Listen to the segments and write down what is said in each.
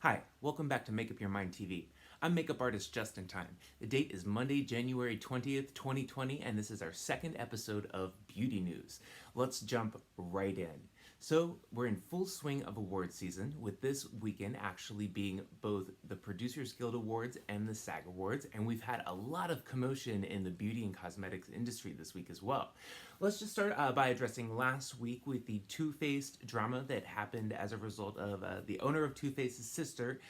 Hi, welcome back to Make Up Your Mind TV. I'm makeup artist Just in Time. The date is Monday, January 20th, 2020, and this is our second episode of Beauty News. Let's jump right in. So, we're in full swing of award season, with this weekend actually being both the Producers Guild Awards and the SAG Awards, and we've had a lot of commotion in the beauty and cosmetics industry this week as well. Let's just start by addressing last week with the Too Faced drama that happened as a result of the owner of Too Faced's sister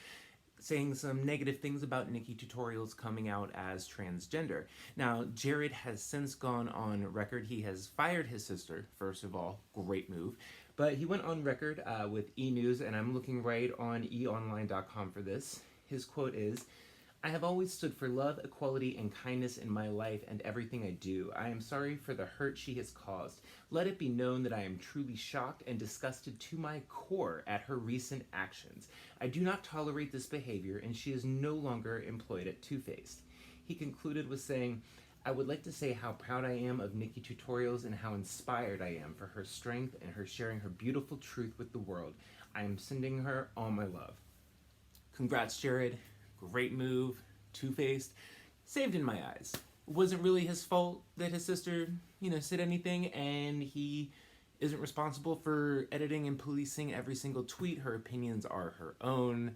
saying some negative things about Nikkie Tutorials coming out as transgender. Now, Jared has since gone on record. He has fired his sister, first of all, great move. But he went on record with E! News, and I'm looking right on eonline.com for this. His quote is, "I have always stood for love, equality, and kindness in my life and everything I do. I am sorry for the hurt she has caused. Let it be known that I am truly shocked and disgusted to my core at her recent actions. I do not tolerate this behavior, and she is no longer employed at Too Faced." He concluded with saying, "I would like to say how proud I am of Nikkie Tutorials and how inspired I am for her strength and her sharing her beautiful truth with the world. I am sending her all my love." Congrats, Jared. Great move. Two-faced. Saved in my eyes. It wasn't really his fault that his sister, said anything, and he isn't responsible for editing and policing every single tweet. Her opinions are her own.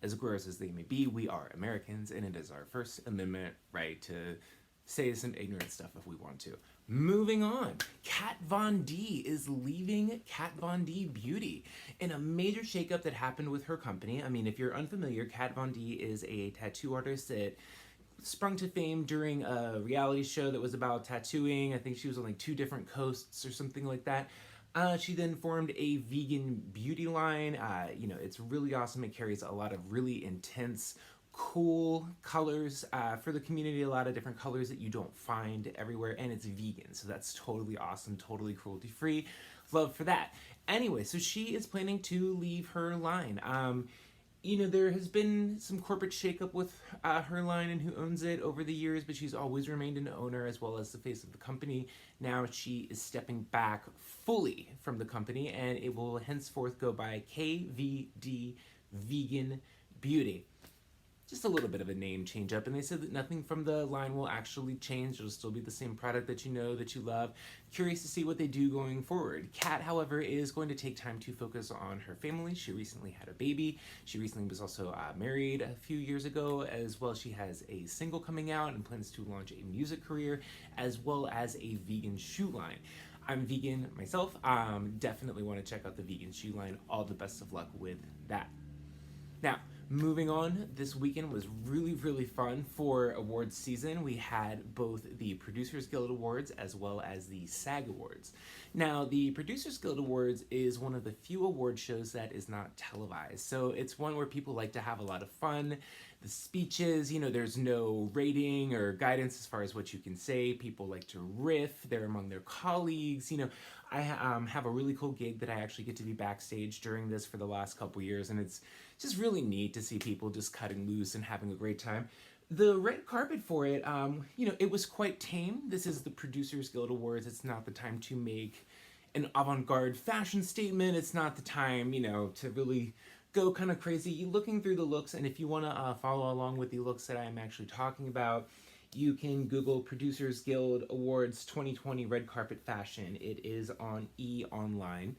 As gross as they may be, we are Americans, and it is our First Amendment right to say some ignorant stuff if we want to. Moving on, Kat Von D is leaving Kat Von D Beauty in a major shakeup that happened with her company. I mean, if you're unfamiliar, Kat Von D is a tattoo artist that sprung to fame during a reality show that was about tattooing. I think she was on like 2 different coasts or something like that. She then formed a vegan beauty line. It's really awesome. It carries a lot of really intense, cool colors for the community, a lot of different colors that you don't find everywhere, and it's vegan, so that's totally awesome, totally cruelty free. Love for that. Anyway, so she is planning to leave her line. There has been some corporate shakeup with her line and who owns it over the years, but she's always remained an owner as well as the face of the company. Now she is stepping back fully from the company, and it will henceforth go by KVD Vegan Beauty. Just a little bit of a name change up, and they said that nothing from the line will actually change. It'll still be the same product that you know, that you love. Curious to see what they do going forward. Kat, however, is going to take time to focus on her family. She recently had a baby. She recently was also married a few years ago, as well. She has a single coming out and plans to launch a music career, as well as a vegan shoe line. I'm vegan myself. Definitely want to check out the vegan shoe line. All the best of luck with that. Now, moving on, this weekend was really, really fun for awards season. We had both the Producers Guild Awards as well as the SAG Awards. Now, the Producers Guild Awards is one of the few award shows that is not televised. So it's one where people like to have a lot of fun. The speeches, there's no rating or guidance as far as what you can say. People like to riff. They're among their colleagues. I have a really cool gig that I actually get to be backstage during this for the last couple years, and it's just really neat to see people just cutting loose and having a great time. The red carpet for it, it was quite tame. This is the Producers Guild Awards. It's not the time to make an avant-garde fashion statement. It's not the time, to really go kind of crazy. You're looking through the looks, and if you want to follow along with the looks that I'm actually talking about, you can Google Producers Guild Awards 2020 Red Carpet Fashion. It is on E! Online.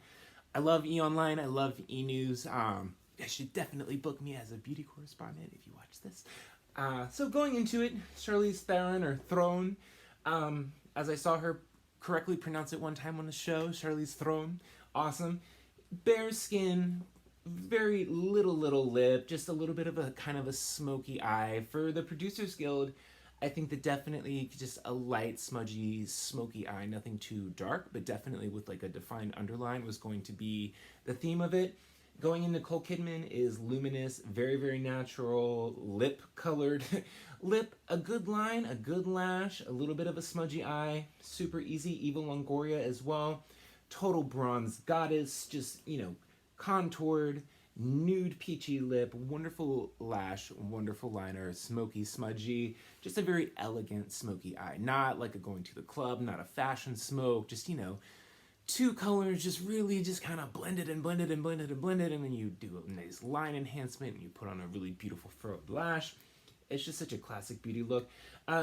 I love E! Online. I love E! News. You should definitely book me as a beauty correspondent if you watch this. So going into it, Charlize Theron, or Theron, as I saw her correctly pronounce it one time on the show, Charlize Theron, awesome. Bare skin, very little lip, just a little bit of a kind of a smoky eye. For the Producers Guild, I think that definitely just a light, smudgy, smoky eye, nothing too dark, but definitely with like a defined underline was going to be the theme of it. Going in, Nicole Kidman is luminous, very, very natural, lip-colored lip, a good line, a good lash, a little bit of a smudgy eye, super easy, Eva Longoria as well. Total bronze goddess, just, contoured, nude peachy lip, wonderful lash, wonderful liner, smoky, smudgy, just a very elegant smoky eye. Not like a going to the club, not a fashion smoke, just, two colors just really just kind of blended and blended and blended and blended, and then you do a nice line enhancement and you put on a really beautiful furrowed lash. It's just such a classic beauty look.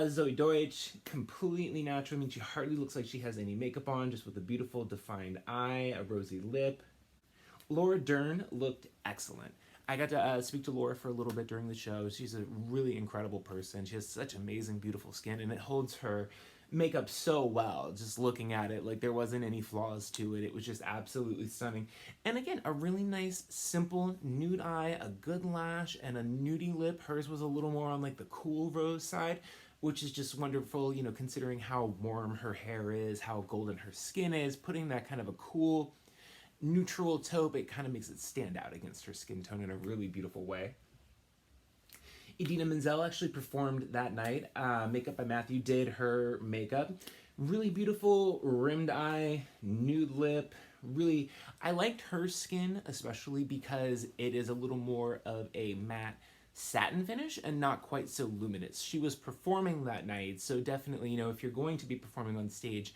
Zoe Deutsch, completely natural. I mean, she hardly looks like she has any makeup on, just with a beautiful defined eye, a rosy lip. Laura Dern looked excellent. I got to speak to Laura for a little bit during the show. She's a really incredible person. She has such amazing, beautiful skin, and it holds her makeup so well. Just looking at it, like there wasn't any flaws to it. It was just absolutely stunning. And again, a really nice, simple nude eye, a good lash, and a nudie lip. Hers was a little more on like the cool rose side, which is just wonderful, you know, considering how warm her hair is, how golden her skin is. Putting that kind of a cool, neutral taupe, it kind of makes it stand out against her skin tone in a really beautiful way. Idina Menzel actually performed that night. Makeup by Matthew did her makeup. Really beautiful rimmed eye, nude lip. Really, I liked her skin, especially because it is a little more of a matte satin finish and not quite so luminous. She was performing that night, so definitely, you know, if you're going to be performing on stage,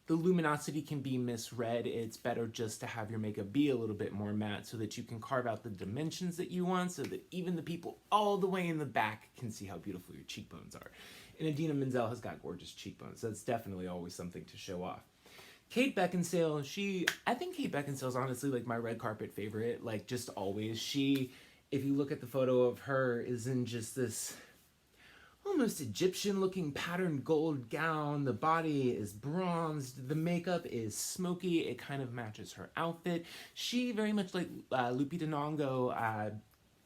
the luminosity can be misread. It's better just to have your makeup be a little bit more matte so that you can carve out the dimensions that you want, so that even the people all the way in the back can see how beautiful your cheekbones are. And Idina Menzel has got gorgeous cheekbones, so that's definitely always something to show off. Kate Beckinsale, I think Kate Beckinsale's honestly like my red carpet favorite, like just always. She, if you look at the photo of her, is in just this almost Egyptian looking patterned gold gown. The body is bronzed. The makeup is smoky. It kind of matches her outfit. She, very much like Lupita Nyong'o,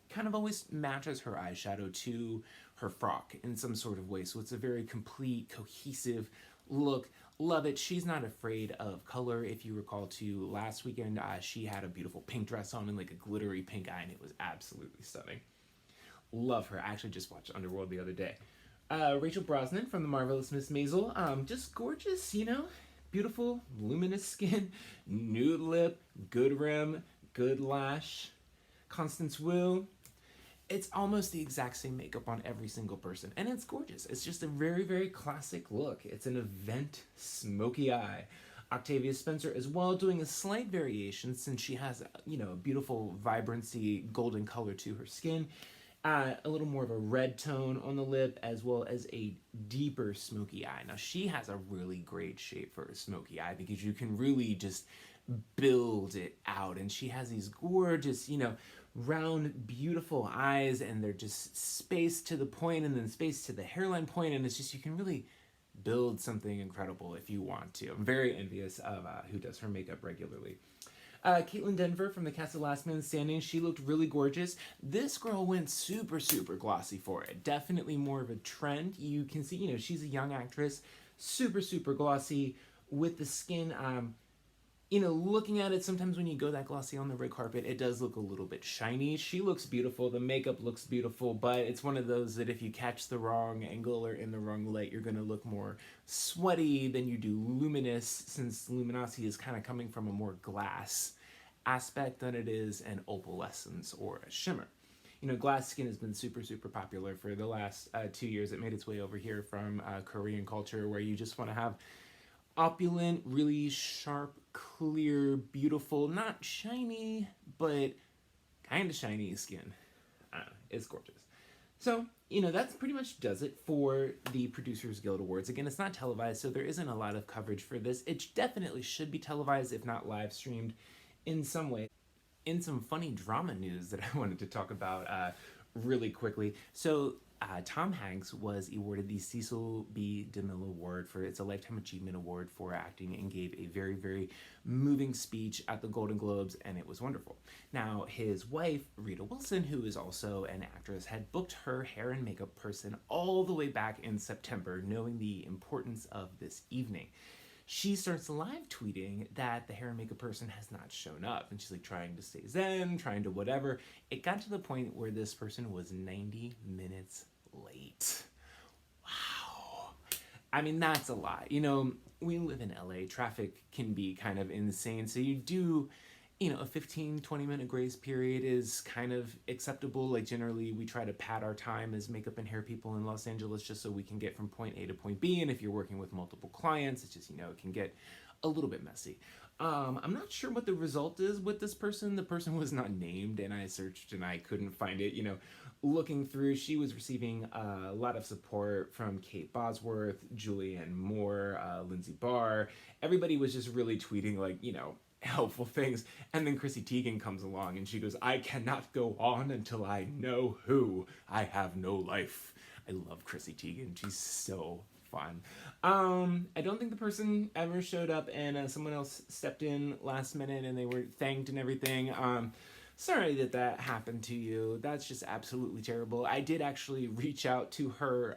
kind of always matches her eyeshadow to her frock in some sort of way. So it's a very complete, cohesive look. Love it. She's not afraid of color. If you recall to last weekend, she had a beautiful pink dress on and like a glittery pink eye, and it was absolutely stunning. Love her. I actually just watched Underworld the other day. Rachel Brosnan from The Marvelous Miss Maisel. Just gorgeous, you know? Beautiful, luminous skin, nude lip, good rim, good lash. Constance Wu. It's almost the exact same makeup on every single person, and it's gorgeous. It's just a very, very classic look. It's an event smoky eye. Octavia Spencer as well, doing a slight variation since she has, you know, a beautiful vibrancy, golden color to her skin. A little more of a red tone on the lip, as well as a deeper smoky eye. Now, she has a really great shape for a smoky eye because you can really just build it out. And she has these gorgeous, you know, round, beautiful eyes, and they're just spaced to the point and then spaced to the hairline point, and it's just, you can really build something incredible if you want to. I'm very envious of who does her makeup regularly. Caitlin Denver from the cast of Last Man Standing, she looked really gorgeous. This girl went super, super glossy for it. Definitely more of a trend. You can see, you know, she's a young actress, super, super glossy with the skin. You know, looking at it, sometimes when you go that glossy on the red carpet, it does look a little bit shiny. She looks beautiful. The makeup looks beautiful, but it's one of those that if you catch the wrong angle or in the wrong light, you're going to look more sweaty than you do luminous, since luminosity is kind of coming from a more glass aspect than it is an opalescence or a shimmer. You know, glass skin has been super, super popular for the last 2 years. It made its way over here from Korean culture, where you just want to have opulent, really sharp, clear, beautiful, not shiny, but kind of shiny skin. It's gorgeous. So, you know, that's pretty much does it for the Producers Guild Awards. Again, it's not televised, so there isn't a lot of coverage for this. It definitely should be televised, if not live streamed in some way. In some funny drama news that I wanted to talk about really quickly. So, Tom Hanks was awarded the Cecil B. DeMille Award it's a Lifetime Achievement Award for acting, and gave a very, very moving speech at the Golden Globes, and it was wonderful. Now, his wife, Rita Wilson, who is also an actress, had booked her hair and makeup person all the way back in September, knowing the importance of this evening. She starts live tweeting that the hair and makeup person has not shown up, and she's like trying to stay zen, trying to whatever. It got to the point where this person was 90 minutes late. Wow. I mean, that's a lot. You know, we live in LA. Traffic can be kind of insane. So you do, you know, a 15-20 minute grace period is kind of acceptable. Like, generally we try to pad our time as makeup and hair people in Los Angeles just so we can get from point A to point B. And if you're working with multiple clients, it's just, you know, it can get a little bit messy. I'm not sure what the result is with this person. The person was not named, and I searched and I couldn't find it. Looking through, she was receiving a lot of support from Kate Bosworth, Julianne Moore, Lindsay Barr. Everybody was just really tweeting, like, helpful things. And then Chrissy Teigen comes along and she goes, "I cannot go on until I know who. I have no life." I love Chrissy Teigen. She's so fun. I don't think the person ever showed up, and someone else stepped in last minute and they were thanked and everything. Sorry that happened to you. That's just absolutely terrible. I did actually reach out to her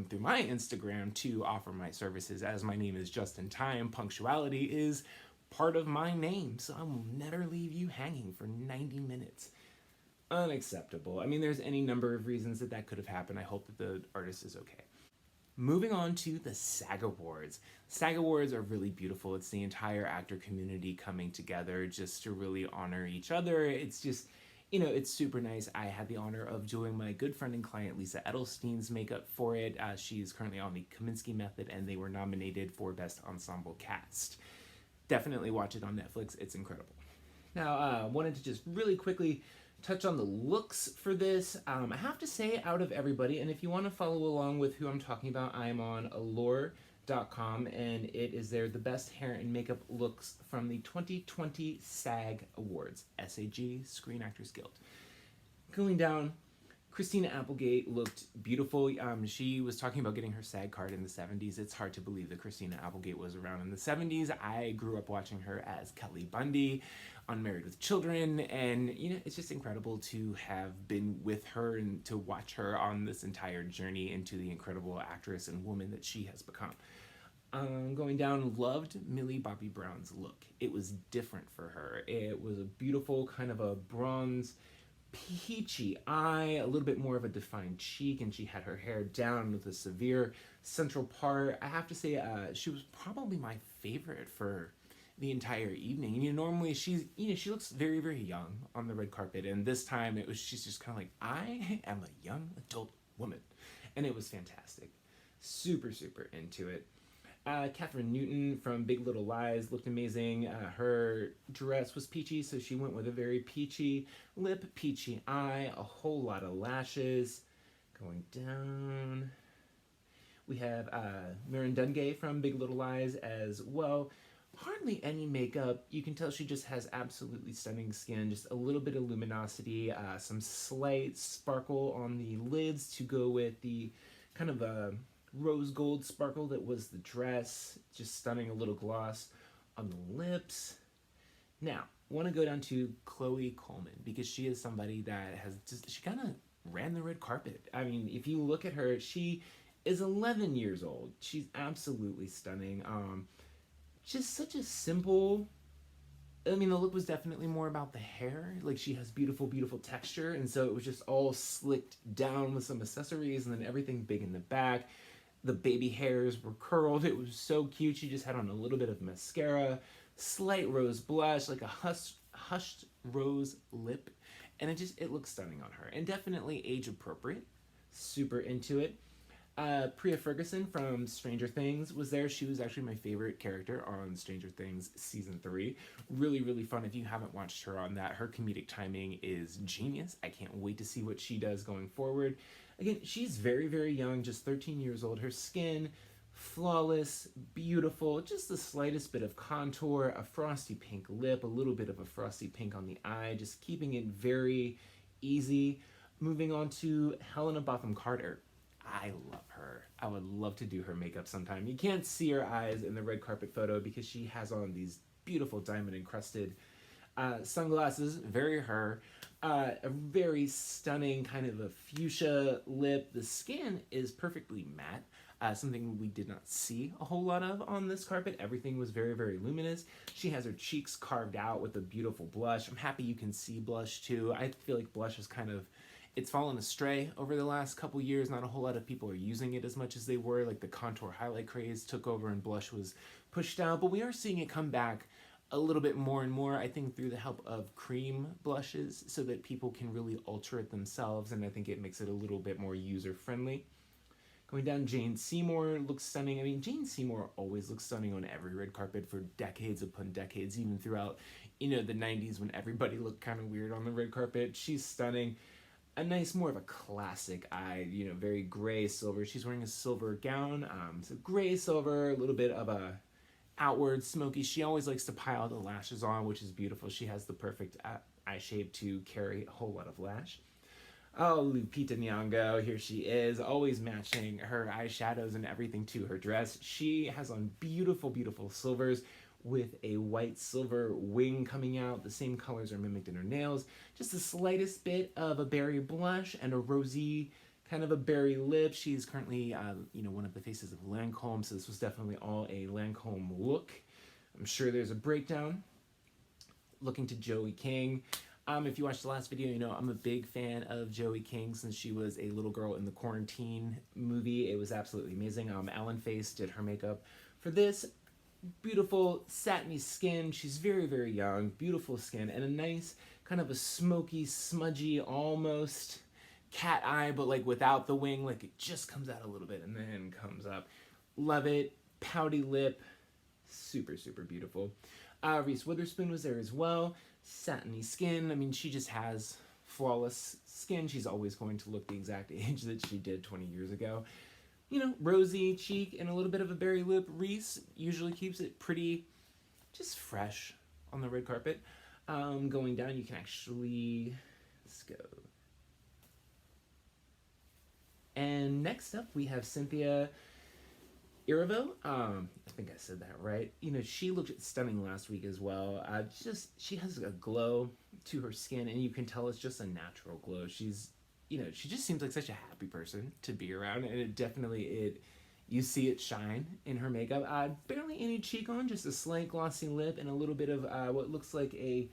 through my Instagram to offer my services, as my name is Just in Time. Punctuality is part of my name, so I will never leave you hanging for 90 minutes. Unacceptable. I mean, there's any number of reasons that could have happened. I hope that the artist is okay. Moving on to the SAG Awards. SAG Awards are really beautiful. It's the entire actor community coming together just to really honor each other. It's just, it's super nice. I had the honor of doing my good friend and client Lisa Edelstein's makeup for it. She's currently on the Kaminsky Method, and they were nominated for Best Ensemble Cast. Definitely watch it on Netflix. It's incredible. Now, I wanted to just really quickly touch on the looks for this. I have to say, out of everybody, and if you want to follow along with who I'm talking about, I'm on allure.com, and it is there, the best hair and makeup looks from the 2020 SAG Awards, SAG, Screen Actors Guild. Going down, Christina Applegate looked beautiful. She was talking about getting her SAG card in the 70s. It's hard to believe that Christina Applegate was around in the 70s. I grew up watching her as Kelly Bundy on Married with Children, and it's just incredible to have been with her and to watch her on this entire journey into the incredible actress and woman that she has become. Going down, loved Millie Bobby Brown's look. It was different for her. It was a beautiful kind of a bronze peachy eye, a little bit more of a defined cheek, and she had her hair down with a severe central part. I have to say, she was probably my favorite for the entire evening. Normally she looks very, very young on the red carpet, and this time she's just kind of like, I am a young adult woman, and it was fantastic. Super, super into it. Catherine Newton from Big Little Lies looked amazing. Her dress was peachy, so she went with a very peachy lip, peachy eye, a whole lot of lashes. Going down, we have Mirren Dungay from Big Little Lies as well. Hardly any makeup. You can tell she just has absolutely stunning skin, just a little bit of luminosity, some slight sparkle on the lids to go with the kind of rose gold sparkle that was the dress. Just stunning, a little gloss on the lips. Now, I want to go down to Chloe Coleman, because she is somebody that she kind of ran the red carpet. I mean, if you look at her, she is 11 years old. She's absolutely stunning. Just such a simple, the look was definitely more about the hair. Like, she has beautiful, beautiful texture, and so it was just all slicked down with some accessories, and then everything big in the back. The baby hairs were curled. It was so cute. She just had on a little bit of mascara, slight rose blush, like a hushed rose lip, and it looks stunning on her, and definitely age appropriate. Super into it. Priya Ferguson from Stranger Things was there. She was actually my favorite character on Stranger Things Season 3. Really, really fun. If you haven't watched her on that, her comedic timing is genius. I can't wait to see what she does going forward. Again, she's very, very young, just 13 years old. Her skin, flawless, beautiful, just the slightest bit of contour, a frosty pink lip, a little bit of a frosty pink on the eye, just keeping it very easy. Moving on to Helena Bonham Carter. I love her. I would love to do her makeup sometime. You can't see her eyes in the red carpet photo because she has on these beautiful diamond encrusted sunglasses, very her. A very stunning kind of a fuchsia lip. The skin is perfectly matte, something we did not see a whole lot of on this carpet. Everything was very, very luminous. She has her cheeks carved out with a beautiful blush. I'm happy you can see blush too. I feel like blush is it's fallen astray over the last couple years. Not a whole lot of people are using it as much as they were. Like, the contour highlight craze took over and blush was pushed down, but we are seeing it come back a little bit more and more, I think, through the help of cream blushes, so that people can really alter it themselves, and I think it makes it a little bit more user-friendly. Going down, Jane Seymour looks stunning. I mean, Jane Seymour always looks stunning on every red carpet for decades upon decades, even throughout, the 90s when everybody looked kind of weird on the red carpet. She's stunning. A nice, more of a classic eye, very gray, silver. She's wearing a silver gown, so gray, silver, a little bit of a outward smoky. She always likes to pile the lashes on, which is beautiful. She has the perfect eye shape to carry a whole lot of lash. Oh, Lupita Nyong'o, here she is, always matching her eyeshadows and everything to her dress. She has on beautiful, beautiful silvers with a white silver wing coming out. The same colors are mimicked in her nails. Just the slightest bit of a berry blush and a rosy kind of a berry lip. She's currently, one of the faces of Lancome, so this was definitely all a Lancome look. I'm sure there's a breakdown. Looking to Joey King. If you watched the last video, I'm a big fan of Joey King since she was a little girl in the Quarantine movie. It was absolutely amazing. Ellen Face did her makeup for this. Beautiful satiny skin. She's very, very young. Beautiful skin and a nice kind of a smoky, smudgy, almost cat eye, but like without the wing. Like it just comes out a little bit and then comes up. Love it. Pouty lip. Super, super beautiful. Reese Witherspoon was there as well. Satiny skin. I mean, she just has flawless skin. She's always going to look the exact age that she did 20 years ago. Rosy cheek and a little bit of a berry lip. Reese usually keeps it pretty just fresh on the red carpet. Going down, you can actually, let's go. And next up, we have Cynthia Irabu. I think I said that right. She looked stunning last week as well. She has a glow to her skin, and you can tell it's just a natural glow. She's she just seems like such a happy person to be around, and you see it shine in her makeup. Barely any cheek on, just a slight glossy lip and a little bit of what looks like a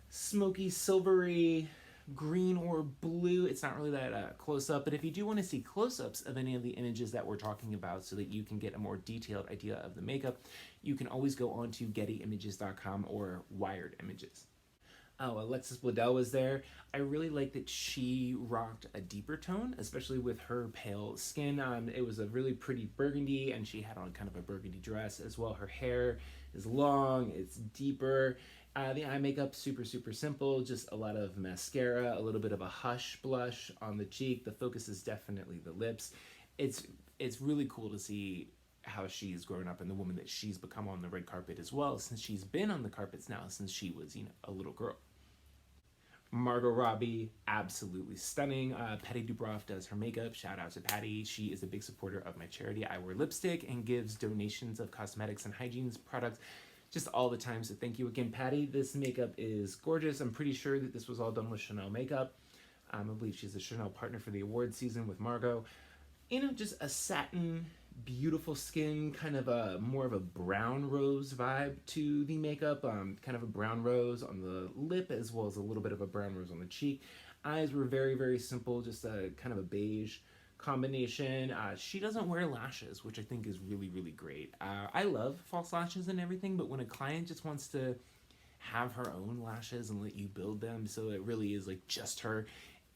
smoky, silvery green or blue. It's not really that close up, but if you do want to see close-ups of any of the images that we're talking about so that you can get a more detailed idea of the makeup, you can always go on to gettyimages.com or Wired Images. Oh, Alexis Bledel was there. I really like that she rocked a deeper tone, especially with her pale skin. It was a really pretty burgundy, and she had on kind of a burgundy dress as well. Her hair is long, it's deeper. The eye makeup, super, super simple. Just a lot of mascara, a little bit of a Hush blush on the cheek. The focus is definitely the lips. It's really cool to see how she's grown up and the woman that she's become on the red carpet as well, since she's been on the carpets now since she was, a little girl. Margot Robbie, absolutely stunning. Patty Dubroff does her makeup. Shout out to Patty. She is a big supporter of my charity, I Wear Lipstick, and gives donations of cosmetics and hygiene products just all the time. So thank you again, Patty. This makeup is gorgeous. I'm pretty sure that this was all done with Chanel makeup. I believe she's a Chanel partner for the award season with Margot. Just a satin, beautiful skin, kind of a more of a brown rose vibe to the makeup. Kind of a brown rose on the lip as well as a little bit of a brown rose on the cheek. Eyes were very, very simple, just a kind of a beige combination. She doesn't wear lashes, which I think is really, really great. I love false lashes and everything, but when a client just wants to have her own lashes and let you build them so it really is like just her,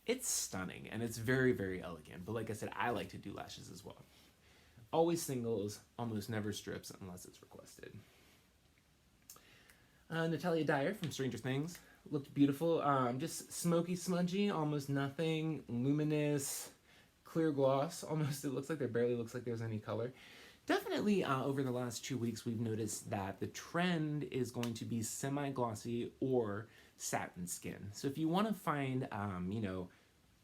it's stunning and it's very, very elegant. But like I said, I like to do lashes as well. Always singles, almost never strips unless it's requested. Natalia Dyer from Stranger Things looked beautiful. Just smoky, smudgy, almost nothing, luminous, clear gloss. Almost, it barely looks like there's any color. Definitely over the last 2 weeks, we've noticed that the trend is going to be semi-glossy or satin skin. So if you want to find,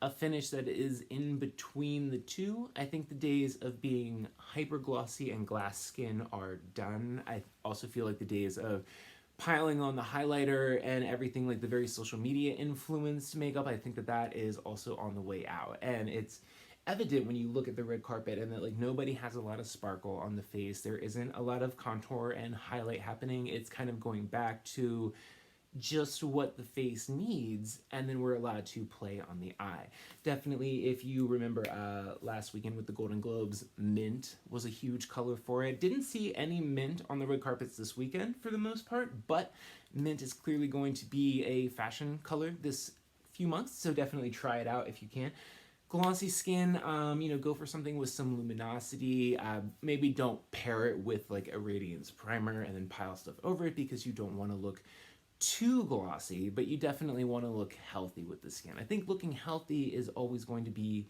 a finish that is in between the two, I think the days of being hyper glossy and glass skin are done. I also feel like the days of piling on the highlighter and everything like the very social media influenced makeup, I think that is also on the way out. And it's evident when you look at the red carpet and that like nobody has a lot of sparkle on the face. There isn't a lot of contour and highlight happening. It's kind of going back to just what the face needs, and then we're allowed to play on the eye. Definitely, if you remember last weekend with the Golden Globes, mint was a huge color for it. Didn't see any mint on the red carpets this weekend for the most part, but mint is clearly going to be a fashion color this few months, so definitely try it out if you can. Glossy skin, go for something with some luminosity. Maybe don't pair it with like a radiance primer and then pile stuff over it because you don't want to look too glossy, but you definitely want to look healthy with the skin. I think looking healthy is always going to be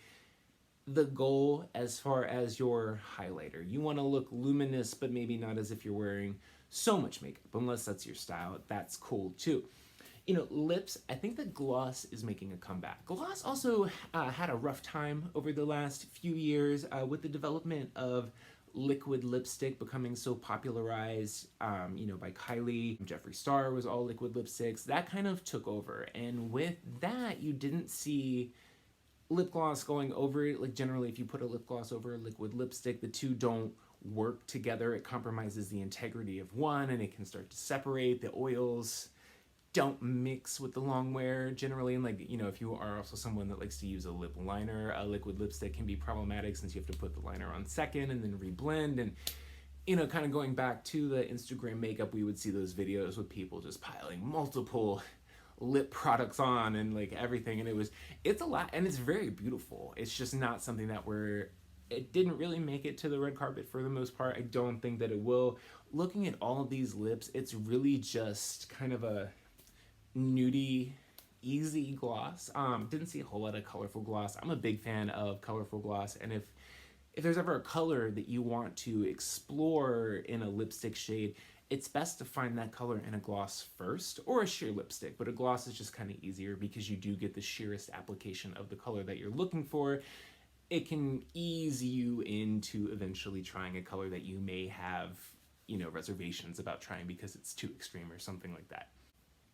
the goal as far as your highlighter. You want to look luminous, but maybe not as if you're wearing so much makeup, unless that's your style. That's cool too. Lips, I think that gloss is making a comeback. Gloss also had a rough time over the last few years with the development of liquid lipstick becoming so popularized, by Kylie. Jeffree Star was all liquid lipsticks. That kind of took over. And with that, you didn't see lip gloss going over it. Like generally, if you put a lip gloss over a liquid lipstick, the two don't work together. It compromises the integrity of one and it can start to separate. The oils don't mix with the long wear generally, and if you are also someone that likes to use a lip liner, a liquid lipstick can be problematic since you have to put the liner on second and then reblend. And kind of going back to the Instagram makeup, we would see those videos with people just piling multiple lip products on and like everything, and it's a lot, and it's very beautiful. It's just not something that it didn't really make it to the red carpet for the most part. I don't think that it will. Looking at all of these lips, it's really just kind of a nudie, easy gloss. Didn't see a whole lot of colorful gloss. I'm a big fan of colorful gloss, and if there's ever a color that you want to explore in a lipstick shade, it's best to find that color in a gloss first, or a sheer lipstick. But a gloss is just kind of easier because you do get the sheerest application of the color that you're looking for. It can ease you into eventually trying a color that you may have, reservations about trying because it's too extreme or something like that.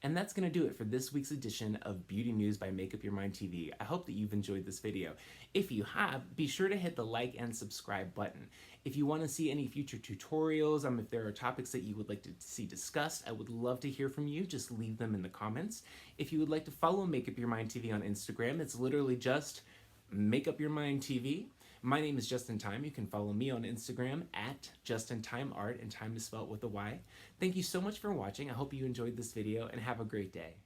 And that's going to do it for this week's edition of Beauty News by Make Up Your Mind TV. I hope that you've enjoyed this video. If you have, be sure to hit the like and subscribe button. If you want to see any future tutorials, if there are topics that you would like to see discussed, I would love to hear from you. Just leave them in the comments. If you would like to follow Make Up Your Mind TV on Instagram, it's literally just Make Up Your Mind TV. My name is Just in Time. You can follow me on Instagram at JustinTimeArt, and time is spelled with a Y. Thank you so much for watching. I hope you enjoyed this video, and have a great day.